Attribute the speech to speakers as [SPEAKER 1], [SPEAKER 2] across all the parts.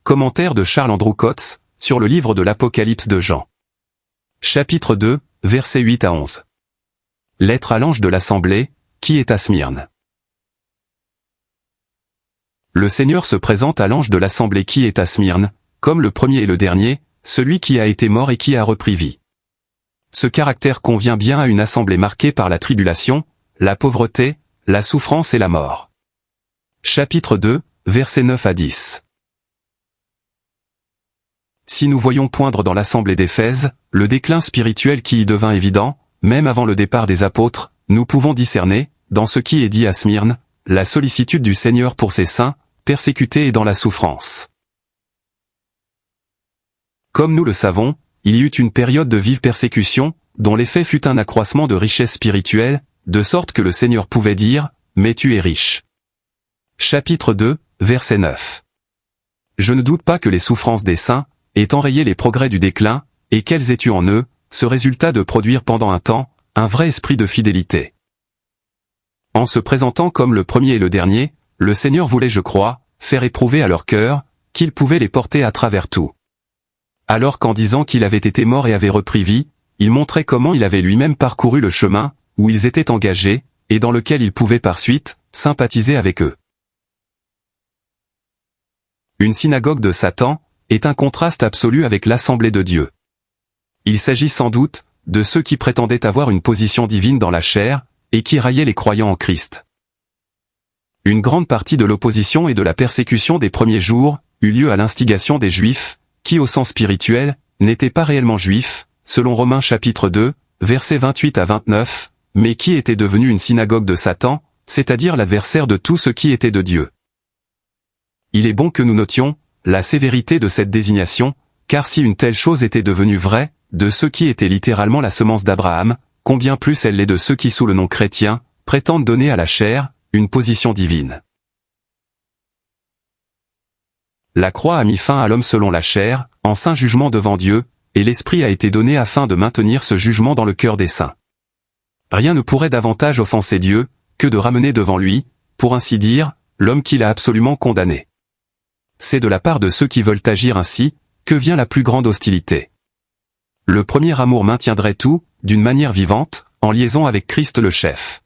[SPEAKER 1] Commentaire de Charles Andrew Coates, sur le livre de l'Apocalypse de Jean. Chapitre 2, versets 8 à 11. Lettre à l'ange de l'assemblée, qui est à Smyrne. Le Seigneur se présente à l'ange de l'assemblée qui est à Smyrne, comme le premier et le dernier, celui qui a été mort et qui a repris vie. Ce caractère convient bien à une assemblée marquée par la tribulation, la pauvreté, la souffrance et la mort. Chapitre 2, versets 9 à 10. Si nous voyons poindre dans l'assemblée d'Éphèse, le déclin spirituel qui y devint évident, même avant le départ des apôtres, nous pouvons discerner, dans ce qui est dit à Smyrne, la sollicitude du Seigneur pour ses saints, persécutés et dans la souffrance. Comme nous le savons, il y eut une période de vive persécution, dont l'effet fut un accroissement de richesse spirituelle, de sorte que le Seigneur pouvait dire, « Mais tu es riche ». Chapitre 2, verset 9. Je ne doute pas que les souffrances des saints aient enrayé les progrès du déclin, et qu'elles aient eu en eux, ce résultat de produire pendant un temps, un vrai esprit de fidélité. En se présentant comme le premier et le dernier, le Seigneur voulait, je crois, faire éprouver à leur cœur, qu'il pouvait les porter à travers tout. Alors qu'en disant qu'il avait été mort et avait repris vie, il montrait comment il avait lui-même parcouru le chemin, où ils étaient engagés, et dans lequel il pouvait par suite, sympathiser avec eux. Une synagogue de Satan est un contraste absolu avec l'assemblée de Dieu. Il s'agit sans doute de ceux qui prétendaient avoir une position divine dans la chair, et qui raillaient les croyants en Christ. Une grande partie de l'opposition et de la persécution des premiers jours eut lieu à l'instigation des Juifs, qui au sens spirituel, n'étaient pas réellement juifs, selon Romains chapitre 2, versets 28 à 29, mais qui étaient devenus une synagogue de Satan, c'est-à-dire l'adversaire de tout ce qui était de Dieu. Il est bon que nous notions la sévérité de cette désignation, car si une telle chose était devenue vraie, de ceux qui étaient littéralement la semence d'Abraham, combien plus elle l'est de ceux qui sous le nom chrétien, prétendent donner à la chair, une position divine. La croix a mis fin à l'homme selon la chair, en saint jugement devant Dieu, et l'Esprit a été donné afin de maintenir ce jugement dans le cœur des saints. Rien ne pourrait davantage offenser Dieu, que de ramener devant lui, pour ainsi dire, l'homme qu'il a absolument condamné. C'est de la part de ceux qui veulent agir ainsi, que vient la plus grande hostilité. Le premier amour maintiendrait tout, d'une manière vivante, en liaison avec Christ le chef.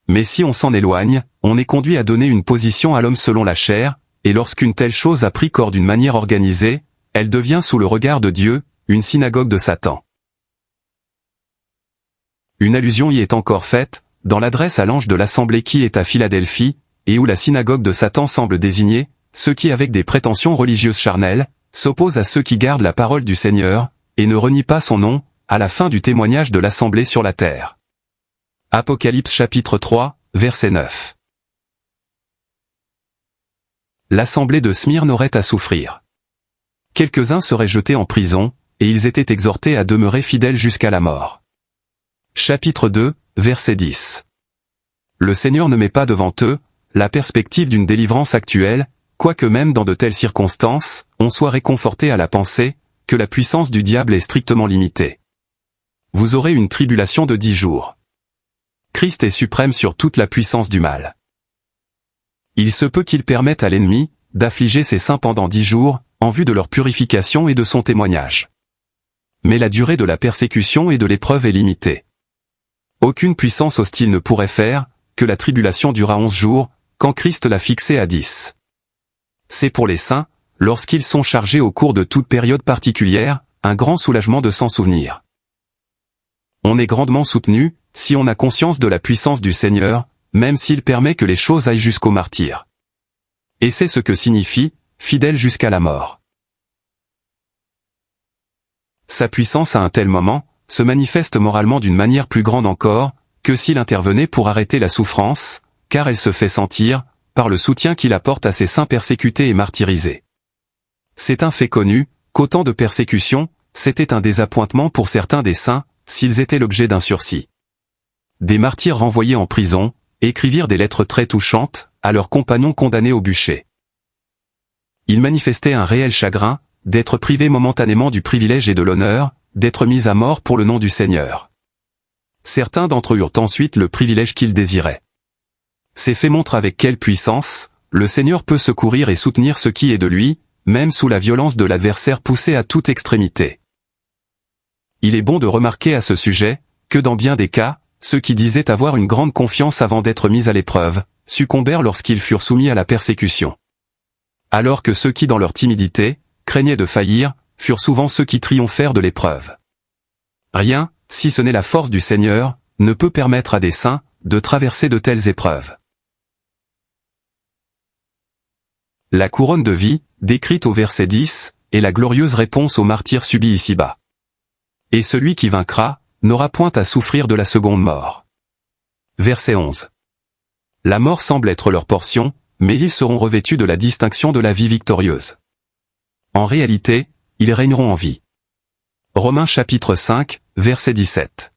[SPEAKER 1] Mais si on s'en éloigne, on est conduit à donner une position à l'homme selon la chair, et lorsqu'une telle chose a pris corps d'une manière organisée, elle devient sous le regard de Dieu, une synagogue de Satan. Une allusion y est encore faite, dans l'adresse à l'ange de l'assemblée qui est à Philadelphie, et où la synagogue de Satan semble désigner ceux qui avec des prétentions religieuses charnelles, s'opposent à ceux qui gardent la parole du Seigneur, et ne renient pas son nom, à la fin du témoignage de l'assemblée sur la terre. Apocalypse chapitre 3, verset 9. L'assemblée de Smyrne aurait à souffrir. Quelques-uns seraient jetés en prison, et ils étaient exhortés à demeurer fidèles jusqu'à la mort. Chapitre 2, verset 10. Le Seigneur ne met pas devant eux la perspective d'une délivrance actuelle, quoique même dans de telles circonstances, on soit réconforté à la pensée que la puissance du diable est strictement limitée. Vous aurez une tribulation de 10 jours. Christ est suprême sur toute la puissance du mal. Il se peut qu'il permette à l'ennemi d'affliger ses saints pendant 10 jours, en vue de leur purification et de son témoignage. Mais la durée de la persécution et de l'épreuve est limitée. Aucune puissance hostile ne pourrait faire que la tribulation dura 11 jours, quand Christ l'a fixée à 10. C'est pour les saints, lorsqu'ils sont chargés au cours de toute période particulière, un grand soulagement de s'en souvenir. On est grandement soutenu, si on a conscience de la puissance du Seigneur, même s'il permet que les choses aillent jusqu'au martyre. Et c'est ce que signifie, fidèle jusqu'à la mort. Sa puissance à un tel moment, se manifeste moralement d'une manière plus grande encore, que s'il intervenait pour arrêter la souffrance, car elle se fait sentir, par le soutien qu'il apporte à ses saints persécutés et martyrisés. C'est un fait connu, qu'autant de persécutions, c'était un désappointement pour certains des saints, s'ils étaient l'objet d'un sursis. Des martyrs renvoyés en prison, écrivirent des lettres très touchantes, à leurs compagnons condamnés au bûcher. Ils manifestaient un réel chagrin, d'être privés momentanément du privilège et de l'honneur, d'être mis à mort pour le nom du Seigneur. Certains d'entre eux eurent ensuite le privilège qu'ils désiraient. Ces faits montrent avec quelle puissance le Seigneur peut secourir et soutenir ce qui est de lui, même sous la violence de l'adversaire poussé à toute extrémité. Il est bon de remarquer à ce sujet, que dans bien des cas, ceux qui disaient avoir une grande confiance avant d'être mis à l'épreuve, succombèrent lorsqu'ils furent soumis à la persécution. Alors que ceux qui dans leur timidité, craignaient de faillir, furent souvent ceux qui triomphèrent de l'épreuve. Rien, si ce n'est la force du Seigneur, ne peut permettre à des saints, de traverser de telles épreuves. La couronne de vie, décrite au verset 10, est la glorieuse réponse au martyre subi ici-bas. Et celui qui vaincra, n'aura point à souffrir de la seconde mort. Verset 11. La mort semble être leur portion, mais ils seront revêtus de la distinction de la vie victorieuse. En réalité, ils régneront en vie. Romains chapitre 5, verset 17.